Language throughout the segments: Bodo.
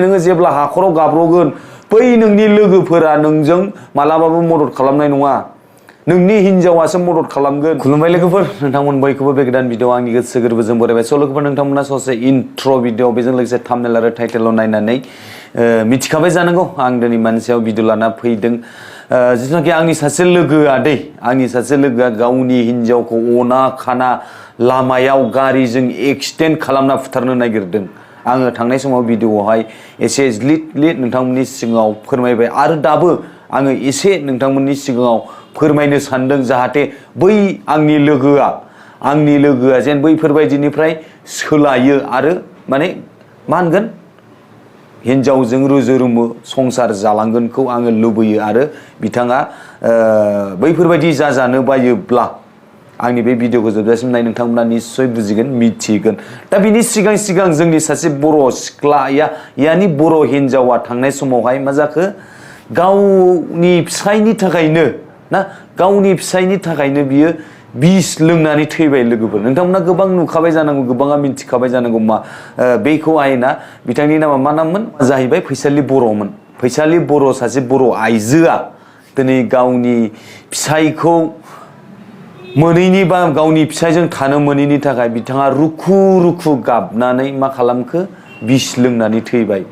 नोङो जेब्ला हाखराव गाब्रगोन बै नोंनि लोगोफोरा नोंजों मालाबाबो मदद खालामनाय नङा नोंनि हिनजावासो मदद खालामगोन खुलुमबाय लोगोफोर नोंथांमोन बयखौबो बे गोदान भिडिअ आंनि गोसो गोरबोजों बरायबाय स' लोगोफोर नोंथांमोना ससे इन्ट्र' भिडिअ बेजों लोगोसे थाम्बनेल आरो टाइटेलाव नायनानै मिथिखाबाय जानांगौ आं दिनै मानसियाव भिडिअ लाना फैदों जिथुनाखि आंनि सासे लोगोआ आंनि सासे लोगोआ गावनि हिनजावखौ अना खाना लामायाव गारिजों एक्सिडेन्ट खालामना फुथारनो नागिरदों आङो थांनाय समाव भिडिअआवहाय एसे लिट नोंथांमोननि सिगाङाव फोरमायबाय आरो दाबो आङो एसे नोंथांमोननि सिगाङाव फोरमायनो सानदों जाहाथे बै आंनि लोगोआ जेन बैफोरबायदिनिफ्राय सोलायो आरो माने मा होनगोन हिनजावजों रुजु रुमु संसार जालांगोनखौ आङो लुबैयो आरो बिथाङा बैफोरबायदि जाजानो बायोब्ला आंनि बे भिडिअखौ जोबजासिम नाय नोंथांमोना निश्चय बुजिगोन मिथिगोन दा बिनि सिगां जोंनि सासे बर' सिख्ला यानि बर' हिनजावा थांनाय समावहाय मा जाखो गावनि फिसायनि थाखायनो बियो बिस लोंनानै थैबाय लोगोफोर नोंथांमोना गोबां नुखाबाय जानांगौ गोबाङा मिथिखाबाय जानांगौ मा बेखौ आयना बिथांनि नामा मा नाममोन जाहैबाय फैसालि बर'मोन फैसालि बर' सासे बर' आइजोआ दिनै गावनि फिसायखौ मोनैनि बा गावनि फिसायजों थानो मोनैनि थाखाय बिथाङा रुखु गाबनानै मा खालामखो बिस लोंनानै थैबाय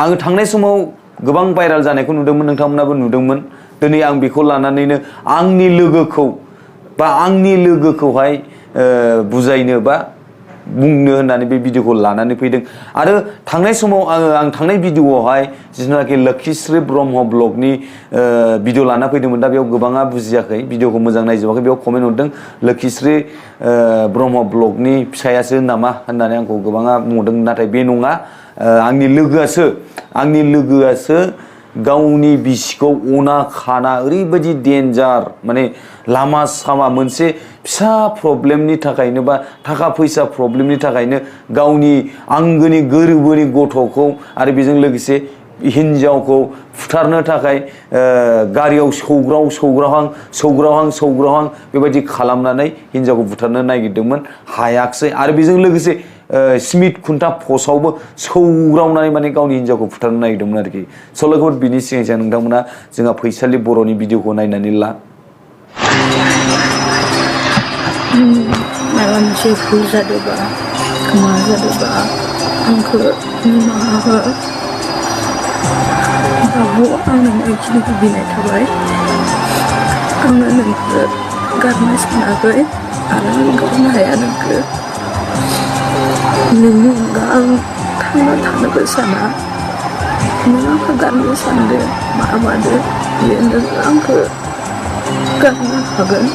आङो थांनाय समाव गोबां भाइराल जानायखौ नुदोंमोन नोंथांमोनाबो नुदोंमोन दिनै आं बेखौ लानानैनो आंनि लोगोखौहाय बुजायनो बा बुंनो होननानै बे भिडिअखौ लानानै फैदों आरो थांनाय समाव आं थांनाय भिडिअआवहाय जिथुनाखि लक्षिश्री ब्रह्म ब्लगनि भिडिअ लाना फैदोंमोन दा बेयाव गोबाङा बुजियाखै भिडिअखौ मोजां नायजोबाखै बेयाव कमेन्ट हरदों लक्षिश्री ब्रह्म ब्लगनि फिसायासो नामा होननानै आंखौ गोबाङा बुंदों नाथाय बे नङा आंनि लोगोआसो गावनि बिसिखौ अना खाना ओरैबायदि डेन्जार माने लामा सामा मोनसे फिसा प्रब्लेमनि थाखायनो बा थाखा फैसा प्रब्लेमनि थाखायनो गावनि आंगोनि गोरबोनि गथ'खौ आरो बेजों लोगोसे हिनजावखौ फुथारनो थाखाय गारियाव सौग्रावहां बेबायदि खालामनानै हिनजावखौ बुथारनो नागिरदोंमोन हायाखसै आरो बेजों लोगोसे सिमेन्ट खुन्था पस्टआवबो सौग्रावनानै माने गावनि हिनजावखौ फुथारनो नागिरदोंमोन आरोखि स' लोगोफोर बिनि सिगां नोंथांमोना जोंहा फैसालि बर'नि भिडिअखौ नायनानै ला माबा मोनसे भुल जादोंबा मा जादोंबा आंखौ निमाहा हो बाबु आंनो बेखिनिखौ बिनाय थाबाय आङो नोंखौ गारनो सानाखै आरो आं गारनो हाया नोंखौ नोंनि अनगा आं थांना थानोबो साना नों आंखौ गारनो सानदो मादो बेयो नों आंखौ गारनो हागोन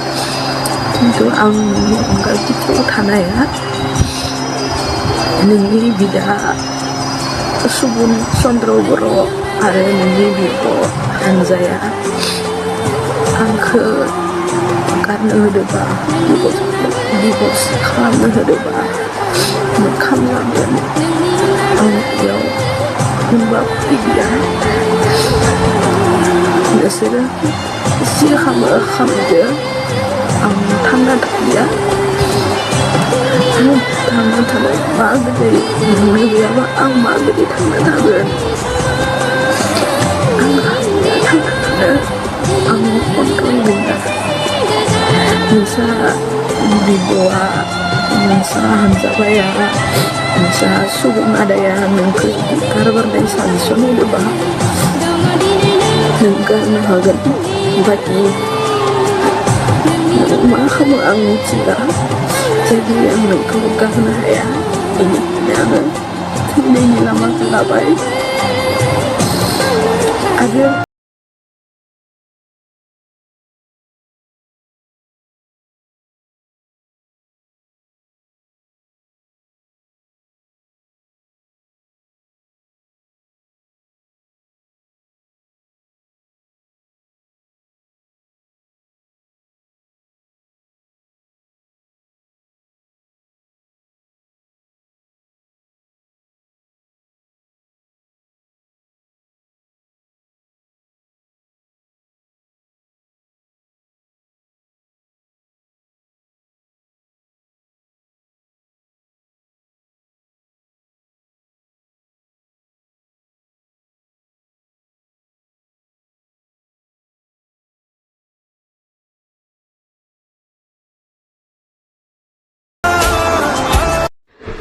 खिन्थु आं नोंनि अनगा बिथियाव थानाया नोंनि बिदा सुबुन चन्द्र बर' आरो नोंनि बिब' हानजाया आंखौ गारनो होदोंबा डिभर्स खालामनो होदोंबा खालामजागोन आं बेयाव होनबा गैया बिसोरो जि खालामदो आं थांना थालिया आं थांना थानाय माबोरै नोंनो गैयाबा आं माबोरै थांना थागोन आं हाया थांना थानो आंनि कन्ट्रल गैया नोंसा बिब'आ नोंसा हानजाबाया नोंसा सुबुं आदाया नोंखौ गारगारनाय साजेसन होदोंबा नों गारनो हागोन बाखि मा खालामो आं मिथिला जुदि आं नोंखौ गारनो हाया बेनिखायनो आङो थैनायनि लामाखौ लाबाय आरो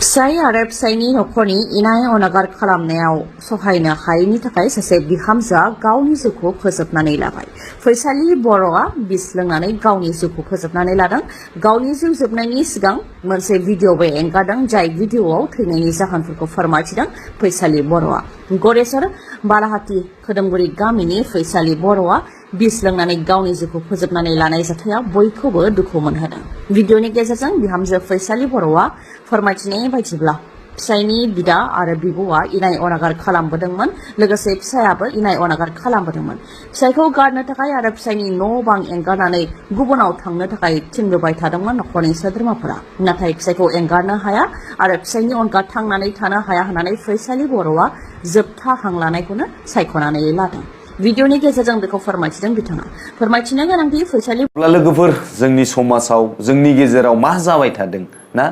फिसाय आरो फिसायनि नखरनि इनाय अनागार खालामनायाव सहायनो हायैनि थाखाय सासे बिहामजोआ गावनि जिउखौ फोजोबनानै लाबाय। फैसालि बर'आ बिस लोंनानै गावनि जिउखौ फोजोबनानै लादों। गावनि जिउ जोबनायनि सिगां मोनसे भिडिअबो एंगारदों, जाय भिडिअआव थैनायनि जाहोनफोरखौ फोरमायथिदों फैसालि बर'आ। गरेस्वर बालाहाटी खोदोमगुरि गामिनि फैसालि बर'आ बिस लोंनानै गावनि जिउखौ फोजोबनानै लानाय जाथाया बयखौबो दुखु मोनहोदों। भिडिअनि गेजेरजों बिहामजो फैसालि बर'आ फोरमायथिनाय बायदिब्ला फिसायनि बिदा आरो बिब'आ इनाय अनागार खालामबोदोंमोन, लोगोसे फिसायाबो इनाय अनागार खालामबोदोंमोन। फिसायखौ गारनो थाखाय आरो फिसायनि न' बां एंगारनानै गुबुनाव थांनो थाखाय थिनबोबाय थादोंमोन नखरनि सोद्रोमाफोरा। नाथाय फिसायखौ एंगारनो हाया आरो फिसायनि अनगा थांनानै थानो हाया होननानै फैसालि बर'आ जोबथा हां लानायखौनो सायख'नानै लादों। भिडिअनि गेजेरजों बेखौ फोरमायथिदों बिथाङा। फोरमायथिनो गोनांदि फैसालि लोगोफोर, जोंनि समाजाव जोंनि गेजेराव मा जाबाय थादों ना,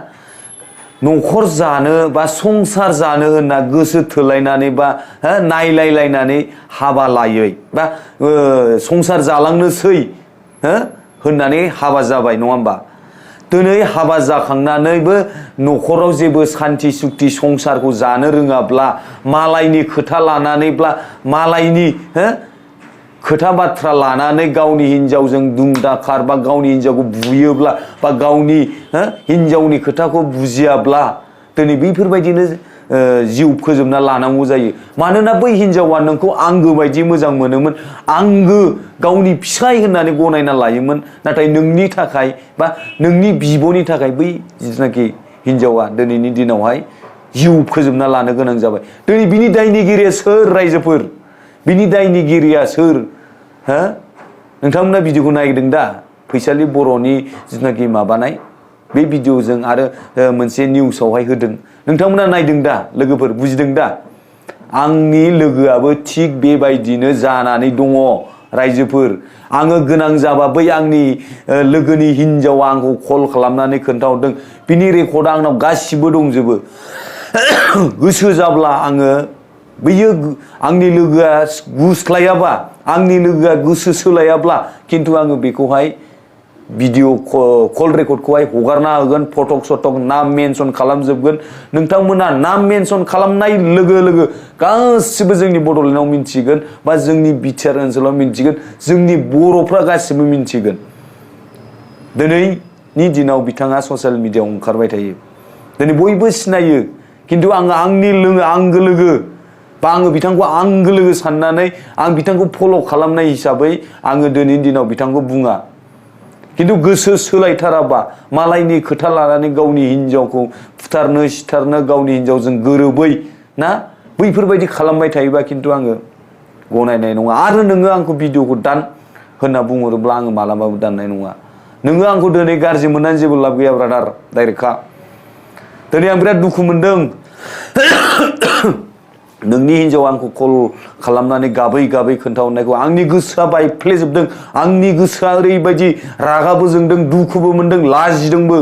न'खर जानो बा संसार जानो होनना गोसो थोलायनानै बा नायलायलायनानै हाबा लायै बा संसार जालांनोसै होननानै हाबा जाबाय, नङा होमबा? दिनै हाबा जाखांनानैबो न'खराव जेबो सान्थि सुक्ति संसारखौ जानो रोङाब्ला, मालायनि खोथा लानानैब्ला मालायनि खोथा बाथ्रा लानानै गावनि हिनजावजों दुमदाखार बा गावनि हिनजावखौ बुयोब्ला बा गावनि हिनजावनि खोथाखौ बुजियाब्ला दिनै बैफोरबायदिनो जिउ फोजोबना लानांगौ जायो। मानोना बै हिनजावा नोंखौ आंगो बायदि मोजां मोनोमोन, आंगो गावनि फिसाय होननानै गनायना लायोमोन। नाथाय नोंनि थाखाय बा नोंनि बिब'नि थाखाय बै जिथुनाखि हिनजावा दिनैनि दिनावहाय जिउ फोजोबना लानो गोनां जाबाय। दिनै बिनि दायनिगिरिया सोर? रायजोफोर, बिनि दायनिगिरिया सोर? नोंथांमोना भिडिअखौ नायदों दा? फैसालि बर'नि जिथुनाखि माबानाय बे भिडिअजों आरो मोनसे निउसावहाय होदों, नोंथांमोना नायदों दा? लोगोफोर बुजिदों दा? आंनि लोगोआबो थिग बेबायदिनो जानानै दङ। रायजोफोर, आङो गोनां जाबा बै आंनि लोगोनि हिनजावा आंखौ कल खालामनानै खोन्थाहरदों। बिनि रेकर्डआ आंनाव गासिबो दंजोबो। गोसो जाब्ला आङो बैयो आंनि लोगोआ गुस्लायाबा, आंनि लोगोआ गोसो सोलायाब्ला खिन्थु आङो बेखौहाय भिडिअ कल रेकर्डखौहाय हगारना होगोन, फटक सटक नाम मेनसन खालामजोबगोन। नोंथांमोना नाम मेनसन खालामनाय लोगो लोगो गासिबो जोंनि बड'लेण्डआव मिन्थिगोन बा जोंनि बिटिआर ओनसोलाव मिन्थिगोन, जोंनि बर'फ्रा गासिबो मिन्थिगोन। दिनैनि दिनाव बिथाङा ससियेल मिडियाआव ओंखारबाय थायो, दिनै बयबो सिनायो। खिन्थु आङो आंनि आंगो लोगो बा आङो बिथांखौ आंगो लोगो साननानै आं बिथांखौ फल' खालामनाय हिसाबै आङो दिनैनि दिनाव बिथांखौ बुङा। खिन्थु गोसो सोलायथाराबा, मालायनि खोथा लानानै गावनि हिनजावखौ फुथारनो सिथारनो, गावनि हिनजावजों गोरोबै ना बैफोरबायदि खालामबाय थायोबा खिन्थु आङो गनायनाय नङा। आरो नोङो आंखौ भिडिअखौ दान होनना बुंहरोब्ला आङो मालाबाबो दाननाय नङा। नोङो आंखौ दिनै गाज्रि मोननानै जेबो लाब गैया ब्रादार, डाइरेक्टखा। दिनै आं बिराद दुखु मोनदों। नोंनि हिनजावा आंखौ कल खालामनानै गाबै गाबै खोन्थाहरनायखौ आंनि गोसोआ बायफ्लेजोबदों। आंनि गोसोआ ओरैबायदि रागाबो जोंदों, दुखुबो मोनदों, लाजिदोंबो।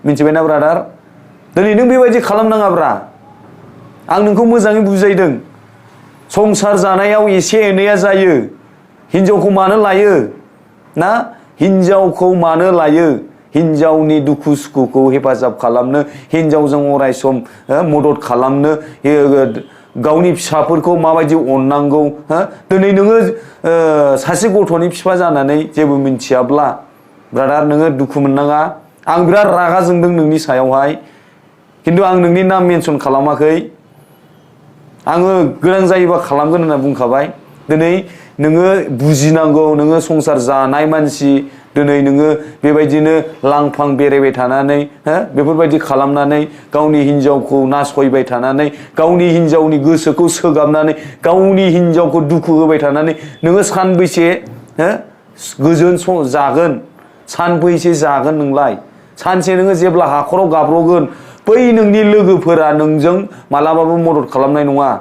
मिन्थिबायना ब्रादार? दिनै नों बेबायदि खालामनाङाब्रा। आं नोंखौ मोजाङै बुजायदों। संसार जानायाव एसे एनैया जायो। हिनजावखौ मानो लायो ना? हिनजावखौ मानो लायो? हिनजावनि दुखु सुखुखौ हेफाजाब खालामनो, हिनजावजों अराय सम मदद खालामनो, गावनि फिसाफोरखौ माबायदि अननांगौ। दिनै नोङो सासे गथ'नि बिफा जानानै जेबो मिन्थियाब्ला ब्रादार नोङो दुखु मोननाङा। आं बिराद रागा जोंदों नोंनि सायावहाय, खिन्थु आं नोंनि नाम मेनसन खालामाखै। आङो गोनां जायोबा खालामगोन होनना बुंखाबाय। दिनै नोङो बुजिनांगौ, नोङो संसार जानाय मानसि। दिनै नोङो बेबायदिनो लांफां बेरायबाय थानानै बेफोरबायदि खालामनानै गावनि हिनजावखौ नासयबाय थानानै, गावनि हिनजावनि गोसोखौ सोगाबनानै, गावनि हिनजावखौ दुखु होबाय थानानै नोङो सानबैसे गोजोन जागोन? सानबैसे जागोन नोंलाय? सानसे नोङो जेब्ला हाखराव गाब्र'गोन, बै नोंनि लोगोफोरा नोंजों मालाबाबो मदद खालामनाय नङा।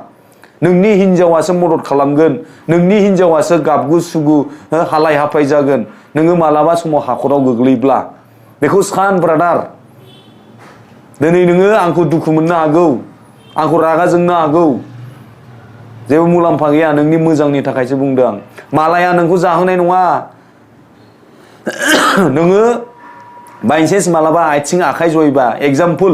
नोंनि हिनजावासो मदद खालामगोन। नोंनि हिनजावासो गाबगु सुगु हालाय हाफाय जागोन नोङो मालाबा समाव हाखराव गोग्लैब्ला। बेखौ सान ब्रादार। दिनै नोङो आंखौ दुखु मोननो हागौ, आंखौ रागा जोंनो हागौ, जेबो मुलाम्फा गैया। नोंनि मोजांनि थाखायसो बुंदों आं। मालाया नोंखौ जाहोनाय नङा। नोङो बायसेन्स मालाबा आथिं आखाइ जयोबा, एग्जाम्पल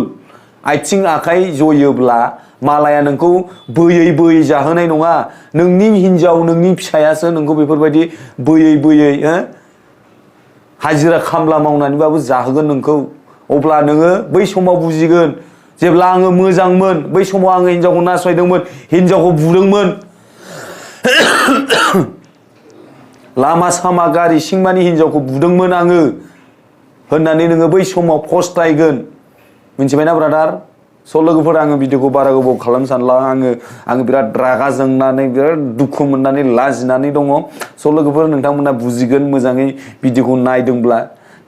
आथिं आखाइ जयोब्ला मालाया नोंखौ बोयै बोयै जाहोनाय नङा नोंनि हिनजाव नोंनि फिसायासो नोंखौ बेफोरबायदि बोयै बोयै हाजिरा खामला मावनानैबाबो जाहोगोन नोंखौ अब्ला नोङो बै समाव बुजिगोन जेब्ला आङो मोजांमोन बै समाव आङो हिनजावखौ नासयदोंमोन हिनजावखौ बुदोंमोन लामा सामा गारि सिंमानि हिनजावखौ बुदोंमोन आङो होननानै नोङो बै समाव फस्थायगोन मिथिबायना ब्रादार स' लोगोफोर आङो भिडिअखौ बारा गोबाव खालामनो सानला आङो बिराद रागा जोंनानै बिराद दुखु मोननानै लाजिनानै दङ स' लोगोफोर नोंथांमोना बुजिगोन मोजाङै भिडिअखौ नायदोंब्ला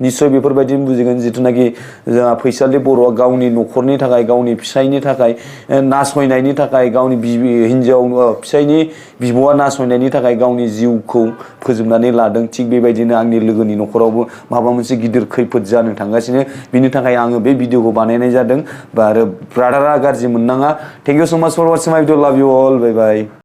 निश्चय बेफोरबायदि बुजिगोन जिथुनाखि जोंहा फैसालि बर'आ गावनि न'खरनि थाखाय गावनि फिसायनि थाखाय नासयनायनि थाखाय गावनि हिनजाव फिसायनि बिब'आ नासयनायनि थाखाय गावनि जिउखौ फोजोबनानै लादों थिग बेबायदिनो आंनि लोगोनि न'खरावबो माबा मोनसे गिदिर खैफोद जानो थांगासिनो बिनि थाखाय आङो बे भिडिअखौ बानायनाय जादों आरो ब्रादारा गाज्रि मोननाङा थेंक इउ स' माच फर वाचिं माय भिडिअ लाभ इउ अल बाय बाय